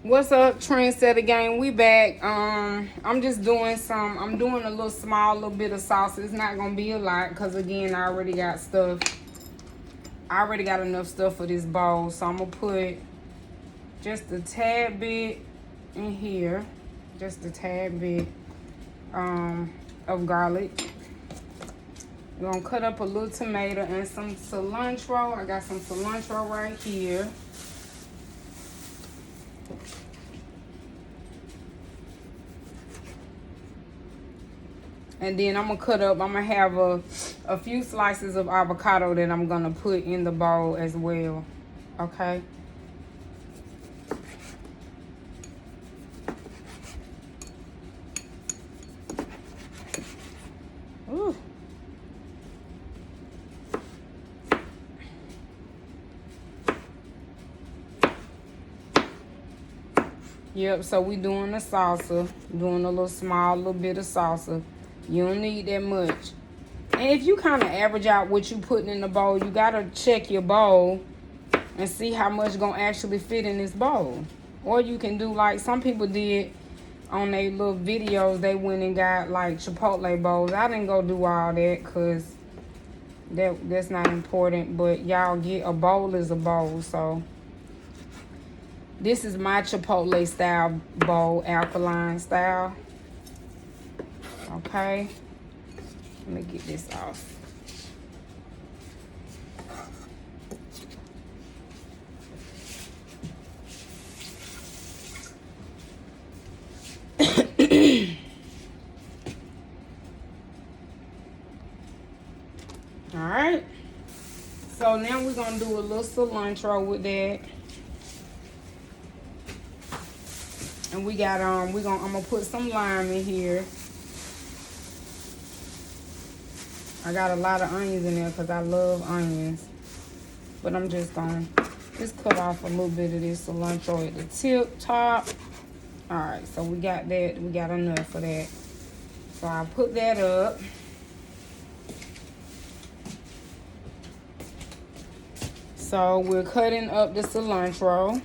What's up, Trendsetta gang? We back. I'm just doing I'm doing a little bit of sauce. It's not gonna be a lot because again, I already got stuff. I already got enough stuff for this bowl, so I'm gonna put just a tad bit in here, just a tad bit of garlic. We're gonna cut up a little tomato and some cilantro. I got some cilantro right here. And then I'm gonna cut up, I'm gonna have a few slices of avocado that I'm gonna put in the bowl as well. Okay. Ooh. Yep, so we doing the salsa, doing a little bit of salsa. You don't need that much. And if you kind of average out what you putting in the bowl, you gotta check your bowl and see how much gonna actually fit in this bowl. Or you can do like some people did on their little videos. They went and got like Chipotle bowls. I didn't go do all that because that's not important. But y'all get a bowl is a bowl. So this is my Chipotle style bowl, alkaline style. Okay, let me get this off. All right, so now we're gonna do a little cilantro with that. And we got I'm gonna put some lime in here. I got a lot of onions in there because I love onions. But I'm just gonna cut off a little bit of this cilantro at the top. Alright, so we got that. We got enough for that. So I'll put that up. So we're cutting up the cilantro.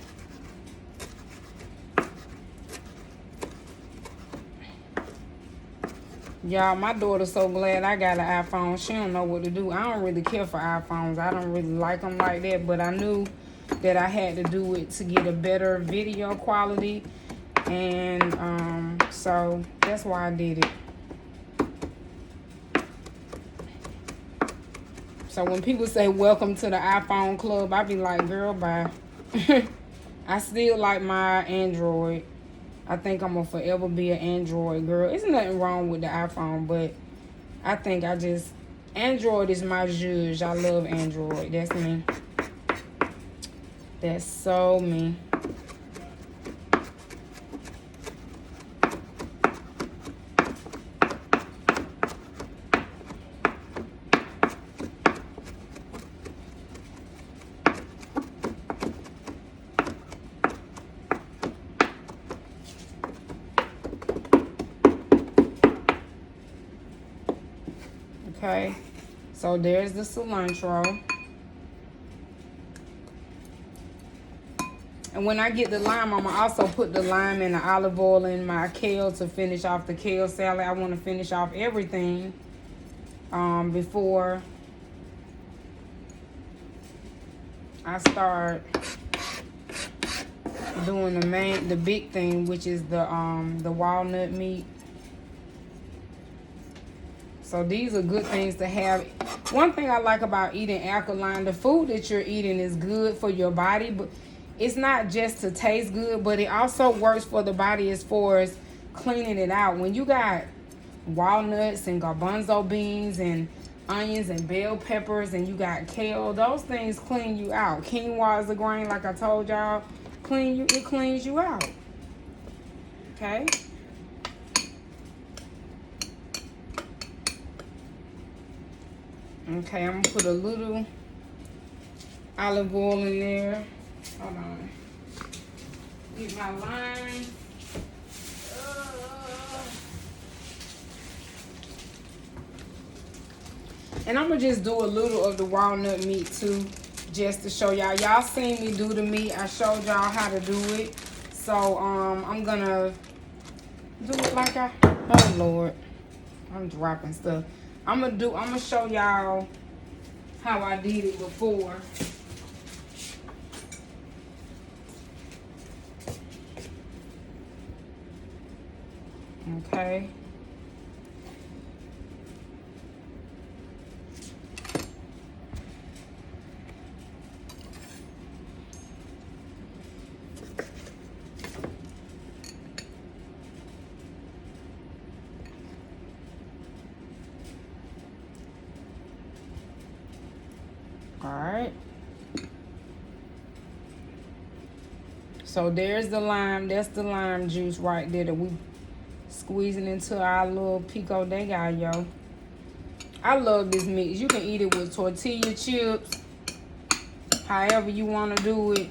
Y'all, my daughter's so glad I got an iPhone. She don't know what to do. I don't really care for iPhones. I don't really like them like that. But I knew that I had to do it to get a better video quality. And so that's why I did it. So when people say welcome to the iPhone club, I be like, girl, bye. I still like my Android. I think I'm gonna forever be an Android girl. There's nothing wrong with the iPhone, but I think Android is my judge. I love Android. That's me. That's so me. Okay, so there's the cilantro. And when I get the lime, I'm going to also put the lime and the olive oil in my kale to finish off the kale salad. I want to finish off everything before I start doing the big thing, which is the walnut meat. So these are good things to have. One thing I like about eating alkaline, the food that you're eating is good for your body, but it's not just to taste good, but it also works for the body as far as cleaning it out. When you got walnuts and garbanzo beans and onions and bell peppers and you got kale, those things clean you out. Quinoa is a grain, like I told y'all, it cleans you out. Okay? Okay, I'm gonna put a little olive oil in there. Hold on. Get my lime. And I'm gonna just do a little of the walnut meat too, just to show y'all. Y'all seen me do the meat. I showed y'all how to do it. So I'm gonna do it like oh Lord, I'm dropping stuff. I'm gonna show y'all how I did it before. Okay. All right. So there's the lime. That's the lime juice right there that we squeezing into our little pico de gallo. I love this mix. You can eat it with tortilla chips, however you want to do it.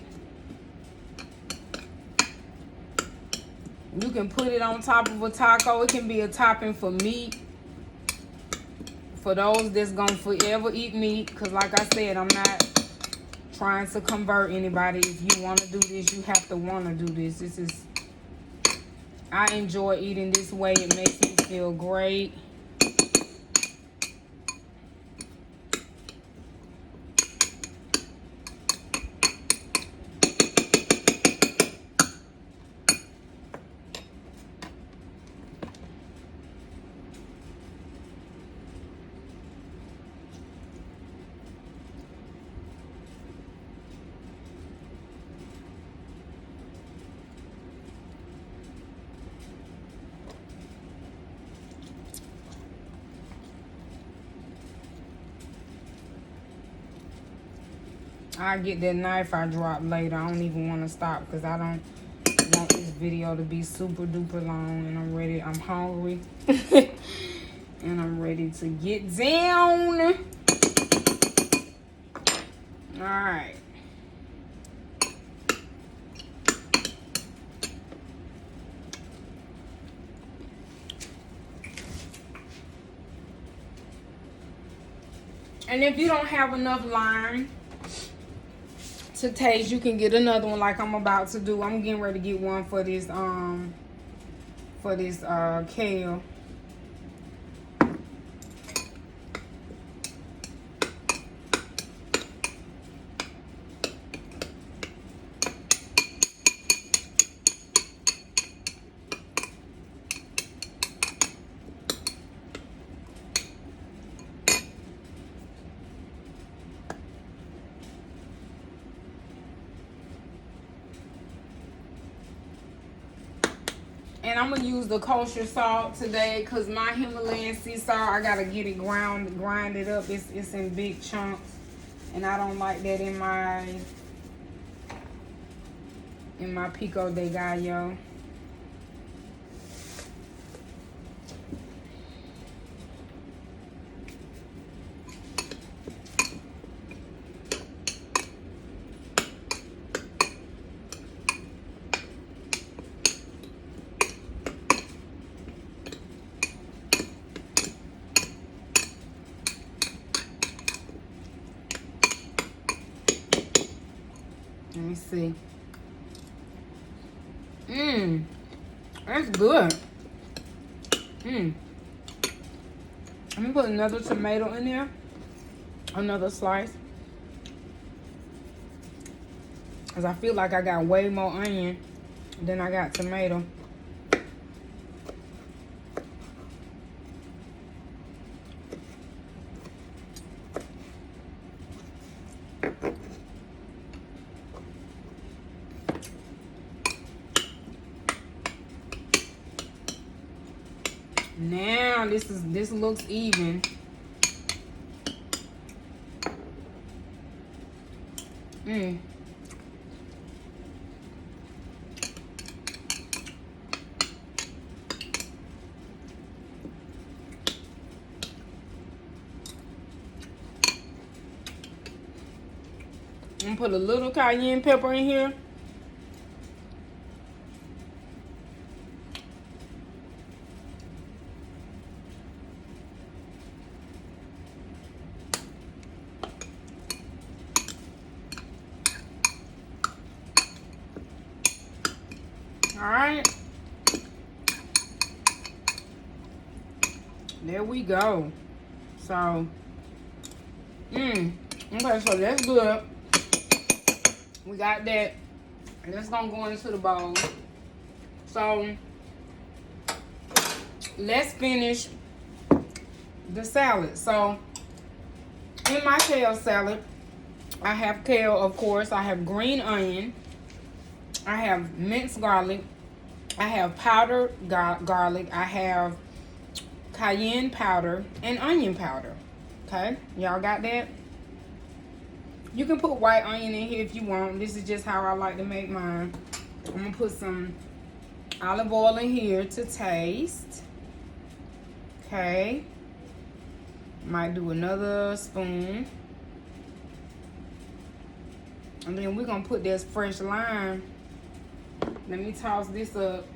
You can put it on top of a taco. It can be a topping for meat. For those that's gonna forever eat meat, because like I said, I'm not trying to convert anybody. If you want to do this, you have to want to do this. I enjoy eating this way. It makes me feel great. I'll get that knife I dropped later. I don't even want to stop because I don't want this video to be super duper long. And I'm ready. I'm hungry. And I'm ready to get down. Alright. And if you don't have enough lime to taste, you can get another one like I'm about to do. I'm getting ready to get one for this kale. And I'm going to use the kosher salt today because my Himalayan sea salt, I got to get it grinded up. It's in big chunks. And I don't like that in my pico de gallo. Let me see. That's good. Let me put another tomato in there. Another slice. Because I feel like I got way more onion than I got tomato. Now this looks even. I'm gonna put a little cayenne pepper in here. Alright. There we go. So, okay, so that's good. We got that. And that's gonna go into the bowl. So, let's finish the salad. So, in my kale salad, I have kale, of course. I have green onion. I have minced garlic. I have powdered garlic. I have cayenne powder and onion powder. Okay, y'all got that? You can put white onion in here if you want. This is just how I like to make mine. I'm gonna put some olive oil in here to taste. Okay, might do another spoon, and then we're gonna put this fresh lime. Let me toss this up.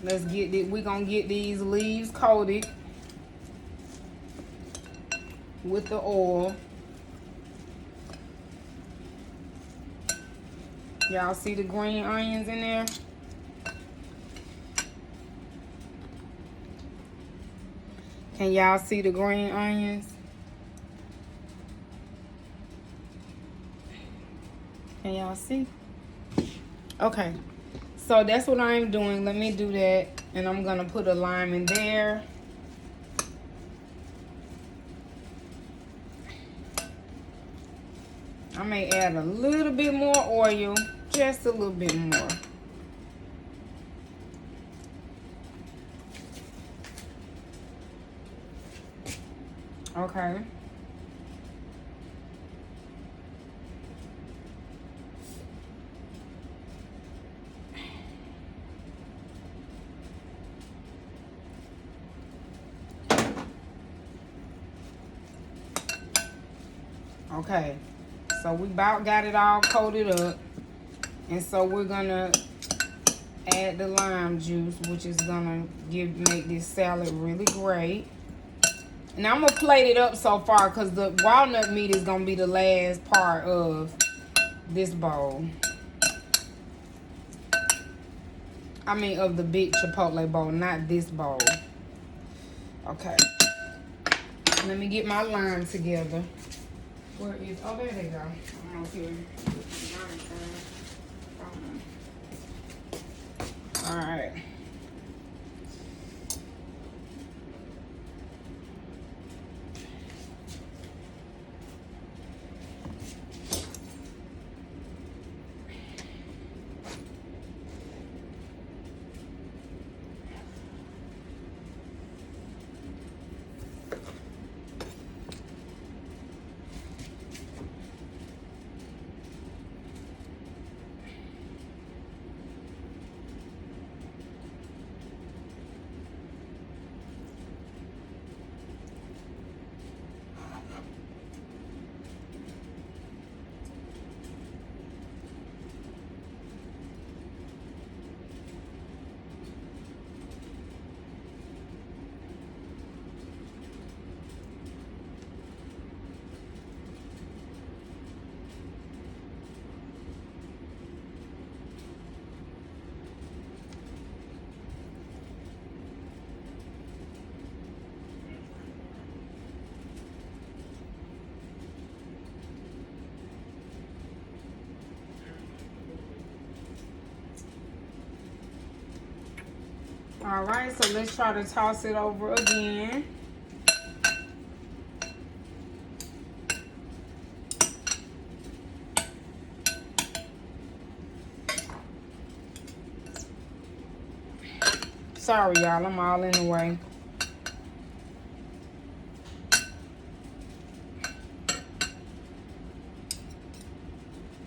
Let's get it. We're gonna get these leaves coated with the oil. Y'all see the green onions in there? Can y'all see the green onions? Can y'all see? Okay. So that's what I'm doing. Let me do that. And I'm going to put a lime in there. I may add a little bit more oil. Just a little bit more. Okay. Okay, so we about got it all coated up, and so we're gonna add the lime juice, which is gonna make this salad really great. And I'm gonna plate it up so far because the walnut meat is gonna be the last part of this bowl. I mean, of the big Chipotle bowl, not this bowl. Okay, let me get my lime together. Where is, oh, there they go. I'm over here. All right. All right, so let's try to toss it over again. Sorry, y'all, I'm all in the way.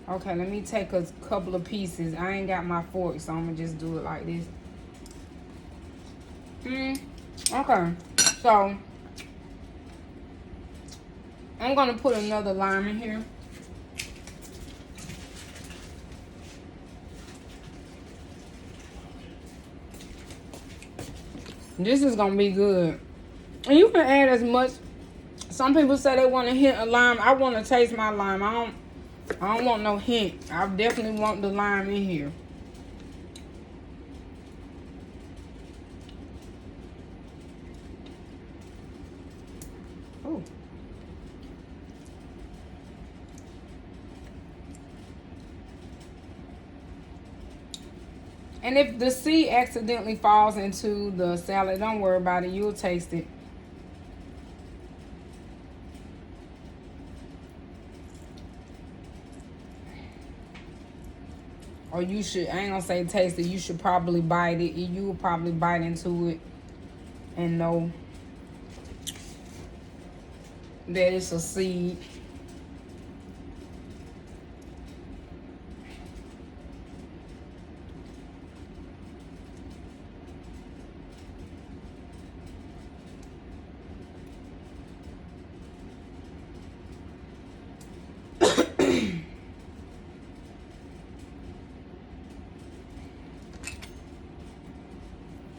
Okay, let me take a couple of pieces. I ain't got my fork, so I'm gonna just do it like this. Okay, so I'm gonna put another lime in here. This is gonna be good. And you can add as much. Some people say they want a hint of lime. I want to taste my lime. I don't want no hint. I definitely want the lime in here. Oh. And if the seed accidentally falls into the salad, don't worry about it. You'll taste it. Or you should, I ain't gonna say taste it, you should probably bite it. You will probably bite into it and know that it's a seed.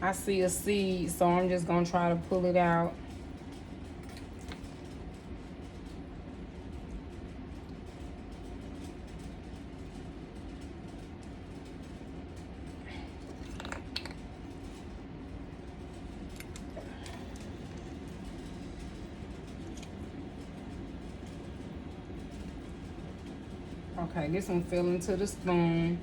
I see a seed, so I'm just gonna try to pull it out. Okay, this one fell into the spoon.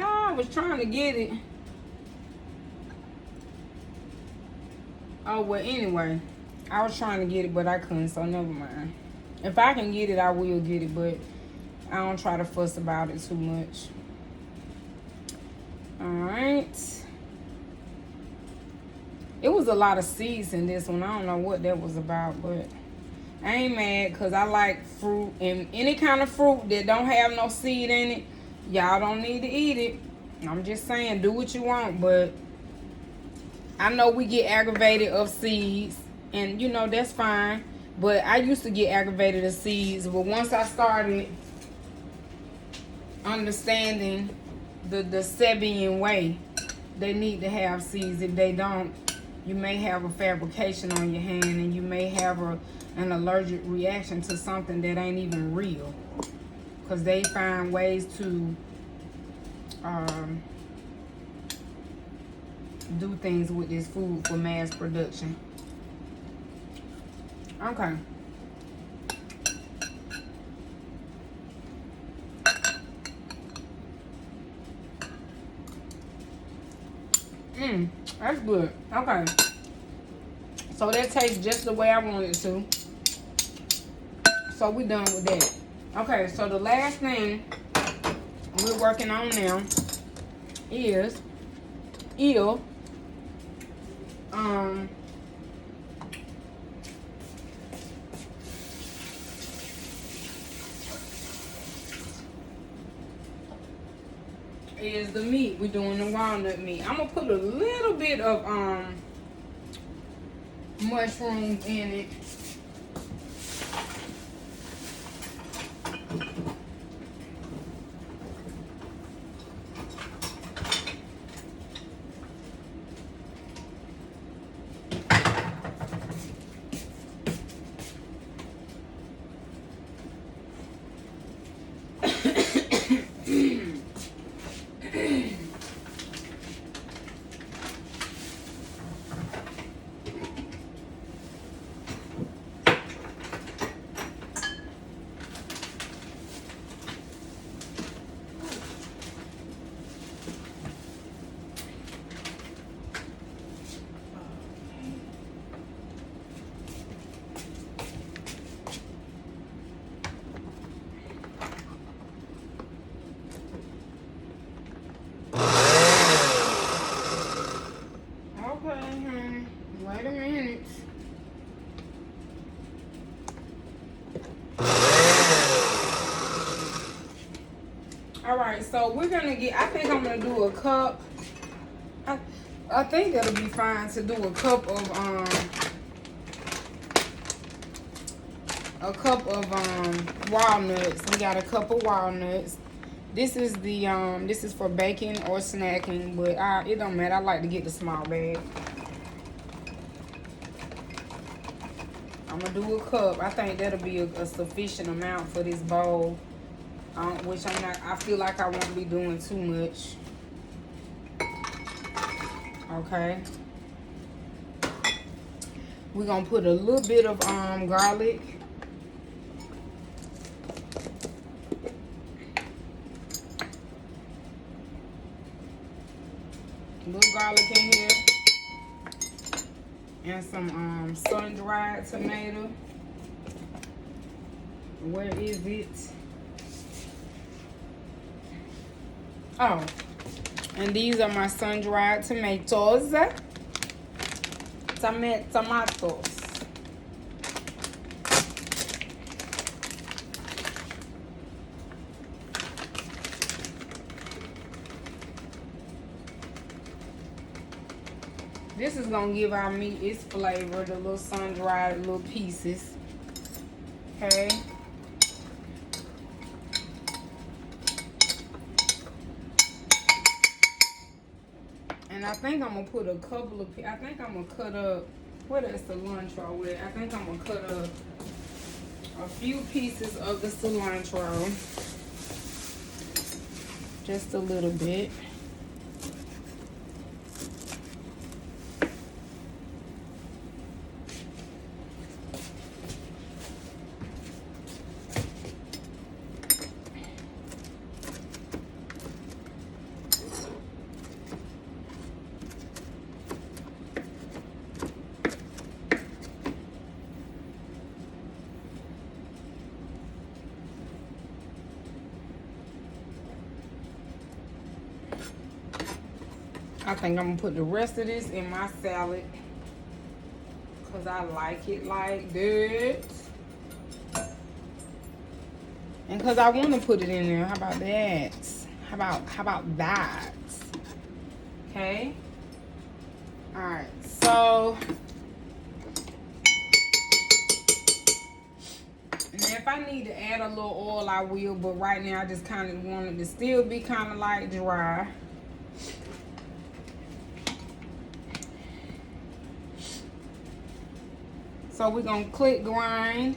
I was trying to get it. Oh, well, anyway. I was trying to get it, but I couldn't, so never mind. If I can get it, I will get it, but I don't try to fuss about it too much. Alright. It was a lot of seeds in this one. I don't know what that was about, but I ain't mad because I like fruit. And any kind of fruit that don't have no seed in it, y'all don't need to eat it. I'm just saying, do what you want, but I know we get aggravated of seeds, and you know, that's fine. But I used to get aggravated of seeds, but once I started understanding the Sabian way, they need to have seeds. If they don't, you may have a fabrication on your hand, and you may have an allergic reaction to something that ain't even real, because they find ways to do things with this food for mass production. Okay. That's good. Okay. So that tastes just the way I want it to. So we're done with that. Okay, so the last thing we're working on now is is the meat. We're doing the walnut meat. I'm gonna put a little bit of mushrooms in it. Wait a minute. Alright, so we're gonna get, I think I'm gonna do a cup. I think that'll be fine to do a cup a cup of walnuts. We got a cup of walnuts. This is the this is for baking or snacking, but it don't matter. I like to get the small bag. I'm gonna do a cup. I think that'll be a sufficient amount for this bowl. Which I'm not. I feel like I won't be doing too much. Okay. We're gonna put a little bit of garlic. A little garlic in here. And some sun-dried tomato. Where is it? Oh, and these are my sun-dried tomatoes. Tomatoes. This is gonna give our meat its flavor, the little sun-dried little pieces. Okay. And I think I'm gonna put a couple of, I think I'm gonna cut up, what is cilantro with? I think I'm gonna cut up a few pieces of the cilantro. Just a little bit. I think I'm gonna put the rest of this in my salad because I like it like that. And because I want to put it in there. How about that? How about that? Okay. Alright, so now if I need to add a little oil, I will, but right now I just kind of want it to still be kind of like dry. So we're gonna click grind.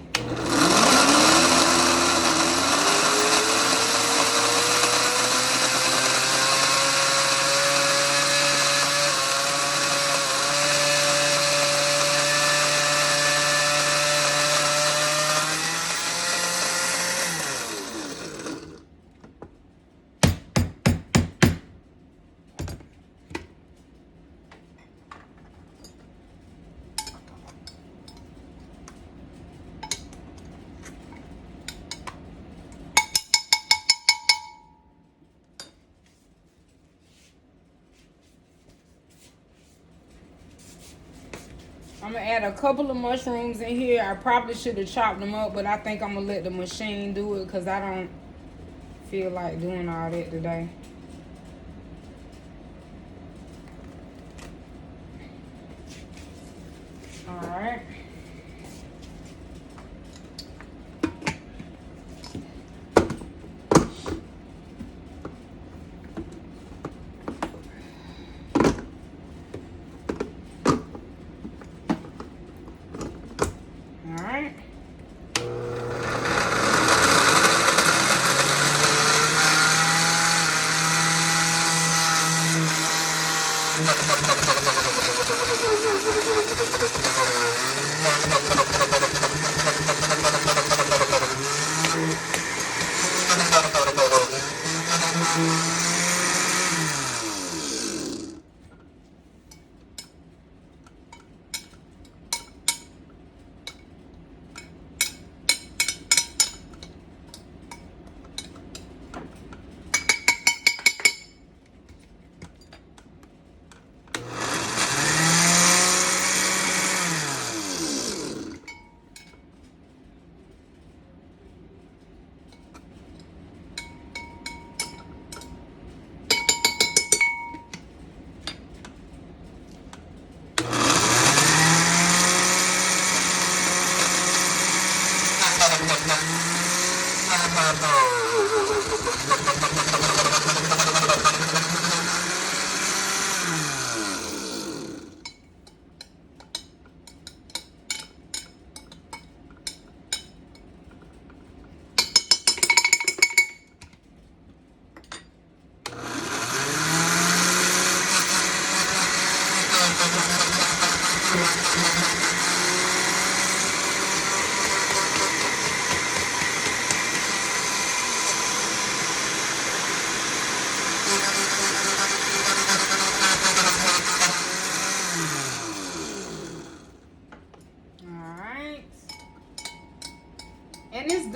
I'm gonna add a couple of mushrooms in here. I probably should have chopped them up, but I think I'm gonna let the machine do it because I don't feel like doing all that today. All right.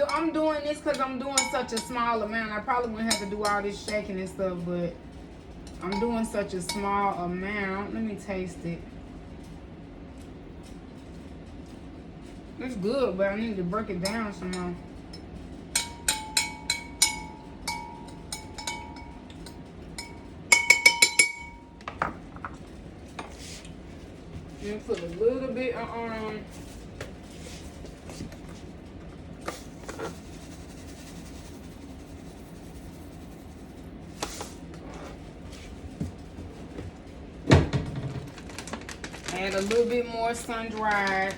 I'm doing this because I'm doing such a small amount. I probably wouldn't have to do all this shaking and stuff, but I'm doing such a small amount. Let me taste it. It's good, but I need to break it down some more. And put a little bit on. Add a little bit more sun-dried.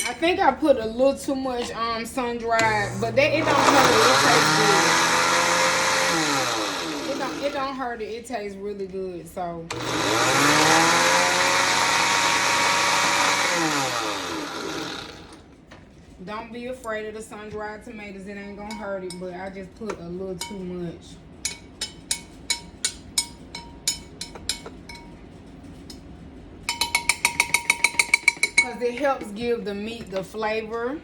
I think I put a little too much sun dried, but that it don't hurt it. It tastes good. It don't hurt it. It tastes really good. So don't be afraid of the sun-dried tomatoes. It ain't gonna hurt it, but I just put a little too much. Because it helps give the meat the flavor.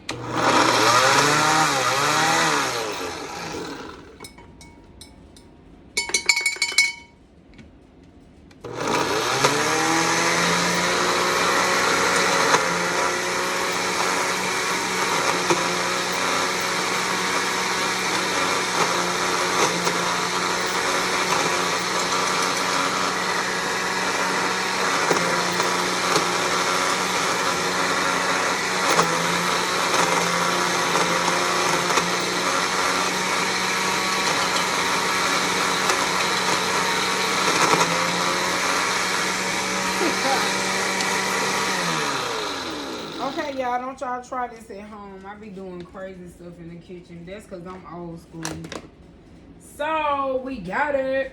Okay, y'all, don't y'all try this at home. I be doing crazy stuff in the kitchen. That's because I'm old school. So, we got it.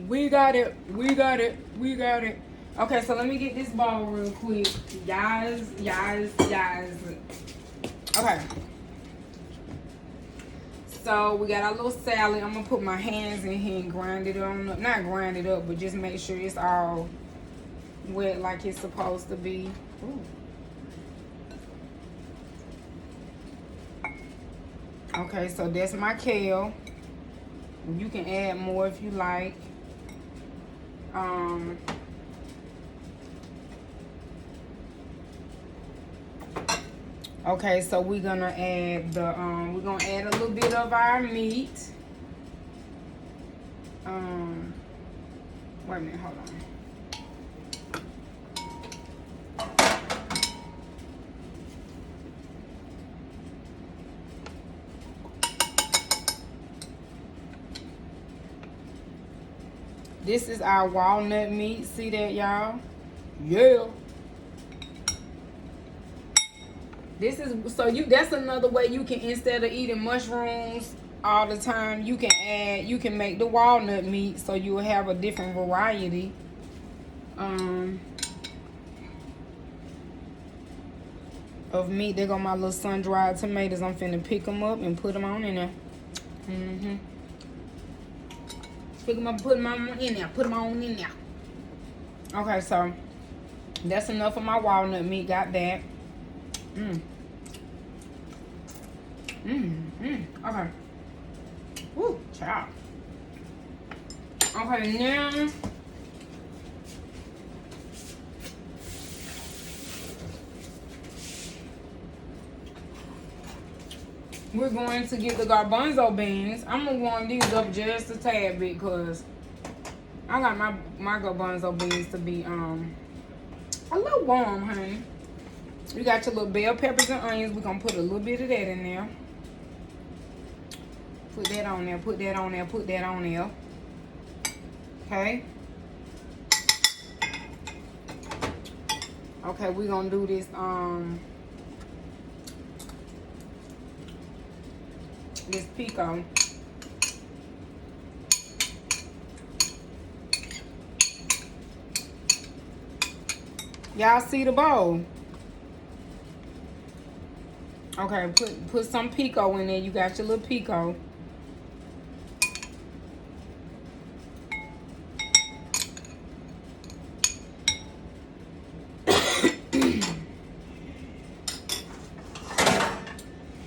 We got it. We got it. We got it. Okay, so let me get this bowl real quick. Guys. Okay. So, we got our little salad. I'm going to put my hands in here and grind it on up. Not grind it up, but just make sure it's all wet like it's supposed to be. Ooh. Okay, so that's my kale. You can add more if you like. Okay, so we're gonna add the a little bit of our meat. Wait a minute, hold on. This is our walnut meat. See that, y'all? Yeah. This is that's another way you can, instead of eating mushrooms all the time, you can make the walnut meat, so you will have a different variety. Of meat. There go my little sun-dried tomatoes. I'm finna pick them up and put them on in there. Pick them up, put them on in there. Put them on in there. Okay, so that's enough of my walnut meat. Got that. Okay. Woo, child. Okay, now we're going to get the garbanzo beans. I'm gonna warm these up just a tad bit because I got my garbanzo beans to be a little warm, honey. You got your little bell peppers and onions. We're gonna put a little bit of that in there. Put that on there, put that on there, put that on there. Okay. Okay, we're gonna do this this pico. Y'all see the bowl? Okay, put some pico in there. You got your little pico.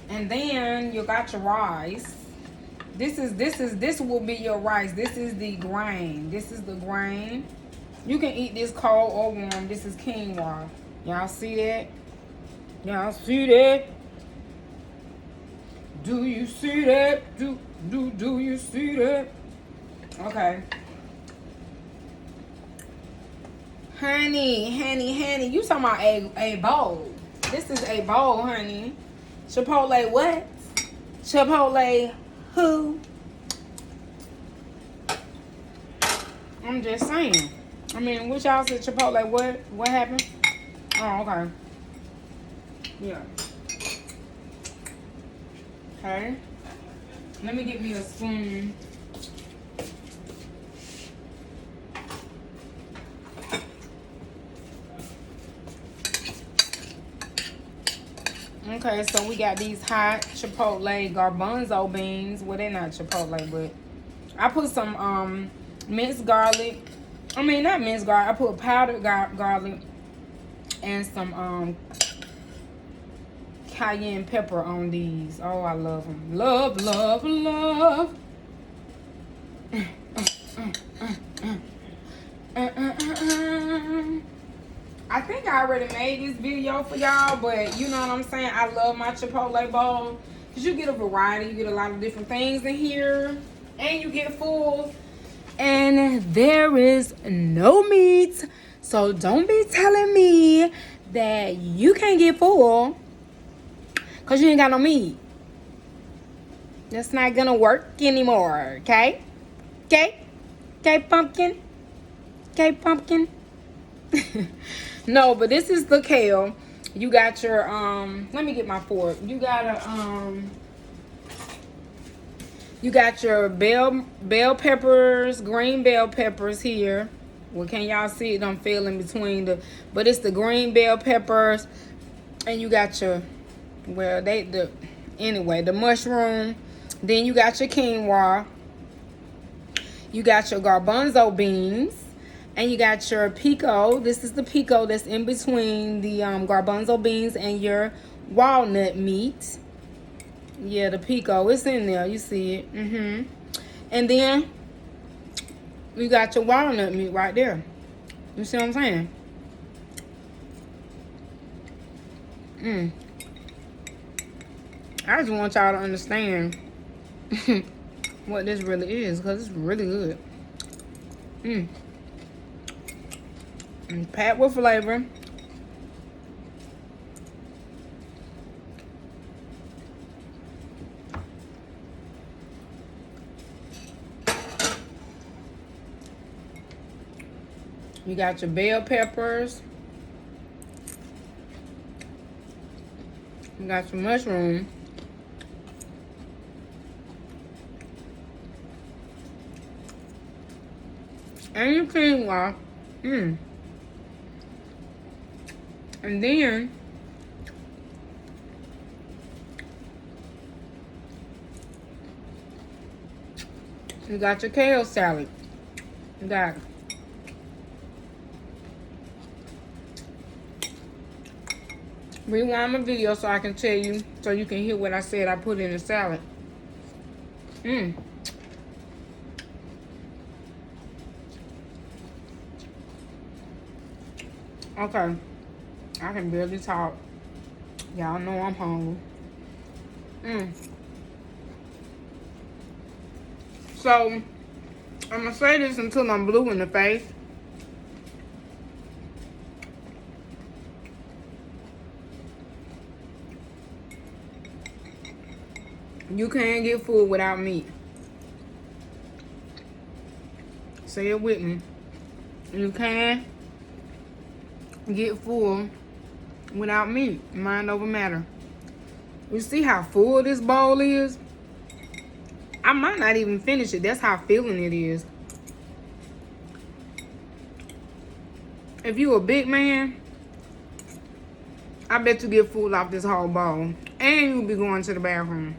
And then you got your rice. This will be your rice. This is the grain. This is the grain. You can eat this cold or warm. This is quinoa. Y'all see that? Y'all see that? Do you see that? Do you see that? Okay. Honey. You talking about a bowl. This is a bowl, honey. Chipotle what? Chipotle who? I'm just saying. I mean, what y'all said Chipotle what? What happened? Oh, okay. Yeah. Okay. Let me get me a spoon. Okay, so we got these hot Chipotle garbanzo beans. Well, they're not Chipotle, but I put some minced garlic. I mean, not minced garlic. I put powdered garlic and some cayenne pepper on these. Oh, I love them. Love, love, love. I think I already made this video for y'all, but you know what I'm saying? I love my Chipotle bowl because you get a variety. You get a lot of different things in here, and you get full. And there is no meat, so don't be telling me that you can't get full because you ain't got no meat. That's not gonna work anymore, okay? Okay? Okay, pumpkin? Okay, pumpkin? No, but this is the kale. You got your let me get my fork. You got your bell peppers, green bell peppers here. Well, can y'all see it? I'm feeling between but it's the green bell peppers, and you got your the mushroom. Then you got your quinoa. You got your garbanzo beans. And you got your pico. This is the pico that's in between the garbanzo beans and your walnut meat. Yeah, the pico. It's in there. You see it. And then you got your walnut meat right there. You see what I'm saying? I just want y'all to understand what this really is, because it's really good. And packed with flavor. You got your bell peppers. You got your mushroom. And your quinoa. And then you got your kale salad. You got rewind my video so I can tell you, so you can hear what I said I put in the salad. Okay. I can barely talk. Y'all know I'm hungry. So, I'm going to say this until I'm blue in the face. You can't get full without meat. Say it with me. You can't get full without meat. Mind over matter. You see how full this bowl is? I might not even finish it. That's how filling it is. If you a big man, I bet you get full off this whole bowl. And you'll be going to the bathroom.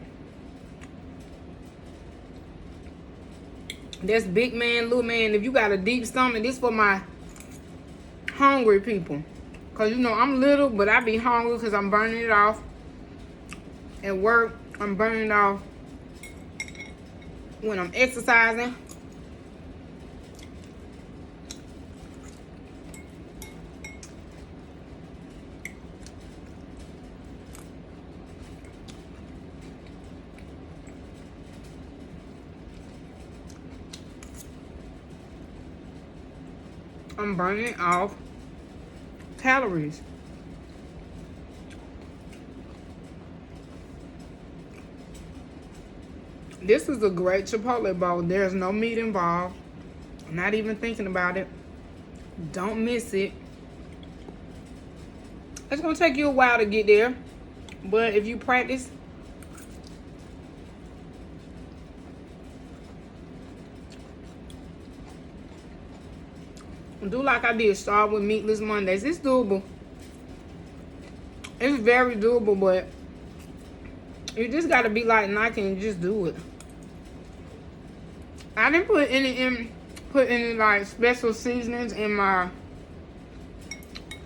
That's big man, little man. If you got a deep stomach, this for my hungry people. Because, you know, I'm little, but I be hungry because I'm burning it off. At work, I'm burning it off when I'm exercising. I'm burning off calories. This is a great Chipotle bowl. There's no meat involved. I'm not even thinking about it. Don't miss it. It's going to take you a while to get there. But if you practice, do like I did. Start with Meatless Mondays. It's doable. It's very doable, but you just gotta be like Nike and just do it. I didn't put any like special seasonings in my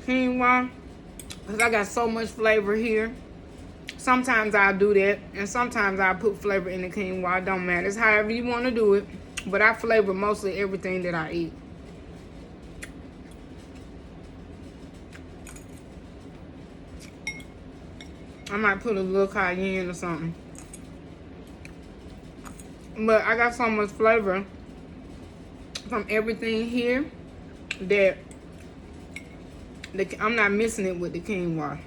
quinoa because I got so much flavor here. Sometimes I'll do that, and sometimes I'll put flavor in the quinoa. It don't matter. It's however you want to do it, but I flavor mostly everything that I eat. I might put a little cayenne or something. But I got so much flavor from everything here that I'm not missing it with the quinoa.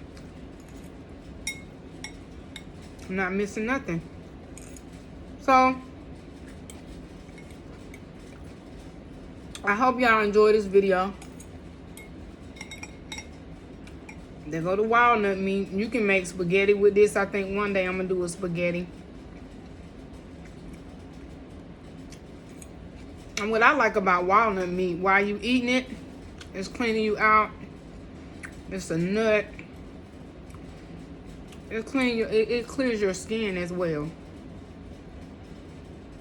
I'm not missing nothing. So, I hope y'all enjoy this video. There go the walnut meat. You can make spaghetti with this. I think one day I'm going to do a spaghetti. And what I like about walnut meat, while you eating it, it's cleaning you out. It's a nut. It clears your skin as well.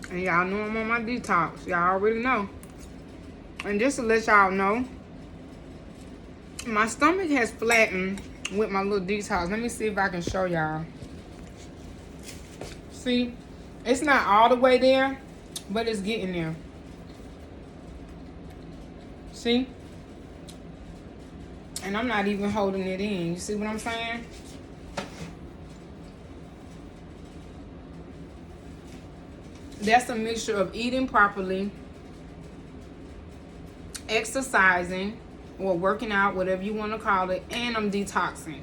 And y'all know I'm on my detox. Y'all already know. And just to let y'all know, my stomach has flattened with my little detox. Let me see if I can show y'all. See, it's not all the way there, but it's getting there. See? And I'm not even holding it in. You see what I'm saying? That's a mixture of eating properly, exercising, or working out, whatever you want to call it, and I'm detoxing.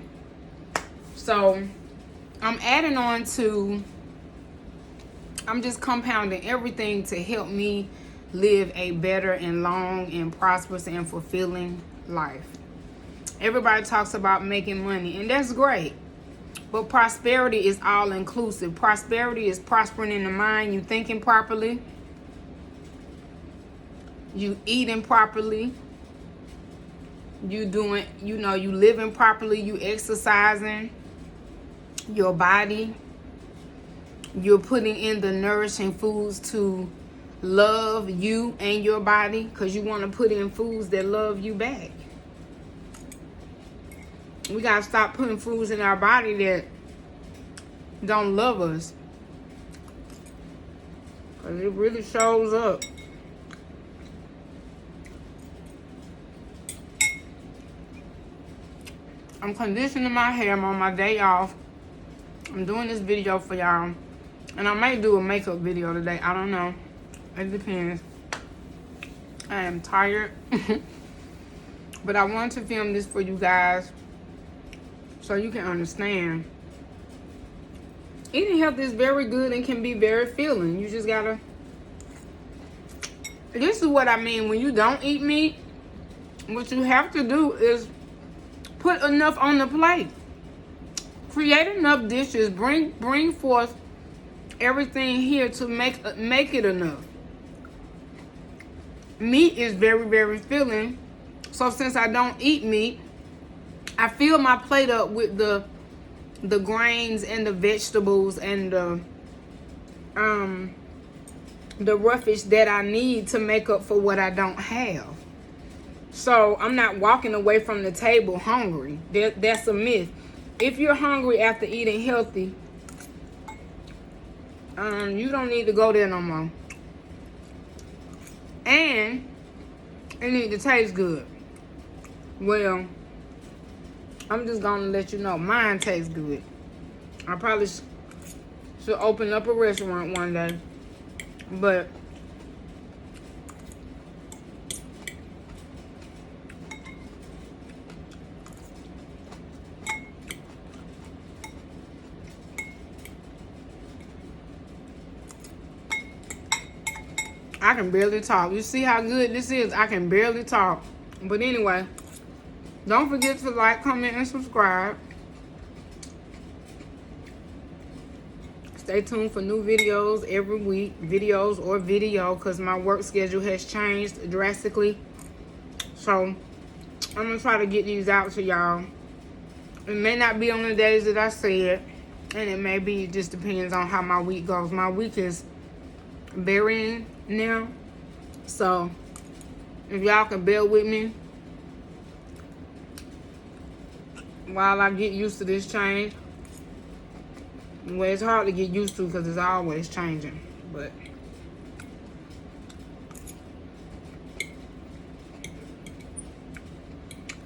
So I'm adding on to, I'm just compounding everything to help me live a better and long and prosperous and fulfilling life. Everybody talks about making money, and that's great. But prosperity is all inclusive. Prosperity is prospering in the mind, you thinking properly, you eating properly, you doing, you living properly, you exercising your body, you're putting in the nourishing foods to love you and your body, because you want to put in foods that love you back. We got to stop putting foods in our body that don't love us, because it really shows up. I'm conditioning my hair. I'm on my day off. I'm doing this video for y'all. And I may do a makeup video today. I don't know. It depends. I am tired. But I wanted to film this for you guys so you can understand. Eating healthy is very good and can be very filling. You just gotta... This is what I mean. When you don't eat meat, what you have to do is put enough on the plate. Create enough dishes. Bring forth everything here to make it enough. Meat is very, very filling. So since I don't eat meat, I fill my plate up with the grains and the vegetables and the roughage that I need to make up for what I don't have. So I'm not walking away from the table hungry. That's a myth. If you're hungry after eating healthy, you don't need to go there no more. And it need to taste good. Well, I'm just gonna let you know mine tastes good. I probably should open up a restaurant one day, but I can barely talk. You see how good this is? I can barely talk. But anyway, don't forget to like, comment, and subscribe. Stay tuned for new videos every week. Videos or video, because my work schedule has changed drastically. So, I'm going to try to get these out to y'all It may not be on the days that I say it, and it may be, it just depends on how my week goes. My week is varying now, so if y'all can bear with me while I get used to this change. Well, it's hard to get used to because it's always changing, but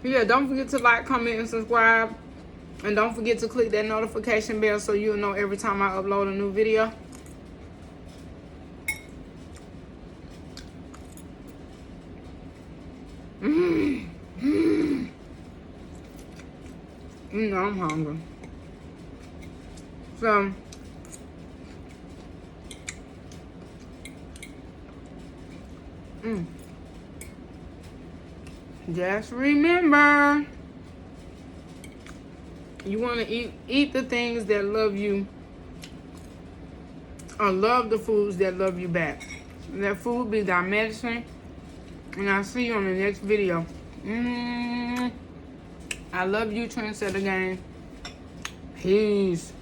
yeah, don't forget to like, comment, and subscribe. And don't forget to click that notification bell so you'll know every time I upload a new video. You know I'm hungry. So, just remember, you want to eat the things that love you, or love the foods that love you back. That food be thy medicine. And I'll see you on the next video. I love you, Trendsetta gang. Peace.